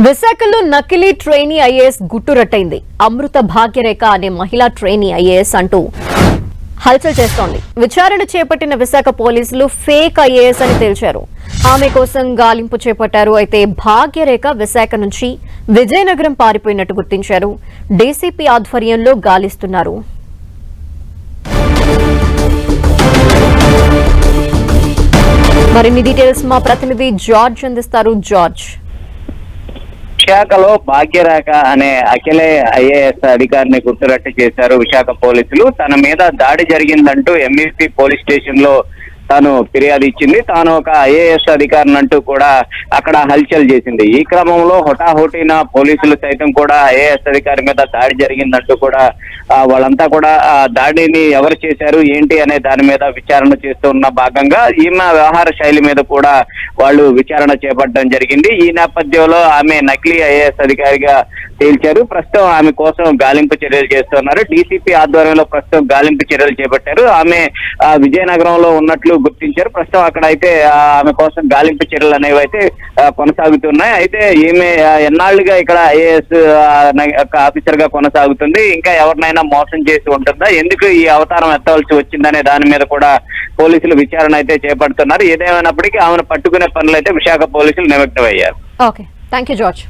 విశాఖలో నకిలీ trainee IAS గుట్టురట్టయింది. అమృత భాగ్యరేఖ అనే మహిళా ట్రైనీ ఐఏఎస్ అంటూ హల్చల్ చేస్తోంది. విచారణ చేపట్టిన విశాఖ పోలీసులు ఫేక్ ఐఏఎస్ అని తేల్చారు. ఆమె కోసం గాలింపు చేపట్టారు. అయితే భాగ్యరేఖ విశాఖ నుంచి విజయనగరం పారిపోయినట్టు గుర్తించారు. డీసీపీ ఆధ్వర్యంలో గాలిస్తున్నారు. మరిన్ని డీటెయిల్స్ మా ప్రతినిధి జార్జ్ అందిస్తారు. జార్జ్, విశాఖలో భాగ్యరేఖ అనే అఖిలే ఐఏఎస్ అధికారిని గుర్తురట్టు చేశారు విశాఖ పోలీసులు. తన మీద దాడి జరిగిందంటూ ఎంఈసీ పోలీస్ స్టేషన్ లో తాను ఫిర్యాదు ఇచ్చింది. తాను ఒక ఐఏఎస్ అధికారిని అంటూ కూడా అక్కడ హల్చల్ చేసింది. ఈ క్రమంలో హుటాహుటిన పోలీసులు సైతం కూడా ఐఏఎస్ అధికారి మీద దాడి జరిగిందంటూ కూడా వాళ్ళంతా కూడా దాడిని ఎవరు చేశారు ఏంటి అనే దాని మీద విచారణ చేస్తున్న భాగంగా ఈమె వ్యవహార శైలి మీద కూడా వాళ్ళు విచారణ చేపట్టడం జరిగింది. ఈ నేపథ్యంలో ఆమె నకిలీ ఐఏఎస్ అధికారిగా తేల్చారు. ప్రస్తుతం ఆమె కోసం గాలింపు చర్యలు చేస్తున్నారు. డీసీపీ ఆధ్వర్యంలో ప్రస్తుతం గాలింపు చర్యలు చేపట్టారు. ఆమె విజయనగరంలో ఉన్నట్లు గుర్తించారు. ప్రస్తుతం అక్కడ అయితే ఆమె కోసం గాలింపు చర్యలు అనేవి అయితే కొనసాగుతున్నాయి. అయితే ఈమె ఎన్నాళ్లుగా ఇక్కడ ఐఏఎస్ ఆఫీసర్ గా కొనసాగుతుంది. ఇంకా ఎవరినైనా మోసం చేసి ఉంటుందా, ఎందుకు ఈ అవతారం ఎత్తవలసి వచ్చిందనే దాని మీద కూడా పోలీసులు విచారణ అయితే చేపడుతున్నారు. ఏదేమైనప్పటికీ ఆమెను పట్టుకునే పనులు అయితే విశాఖ పోలీసులు నిమగ్నమయ్యారు. Okay, thank you George.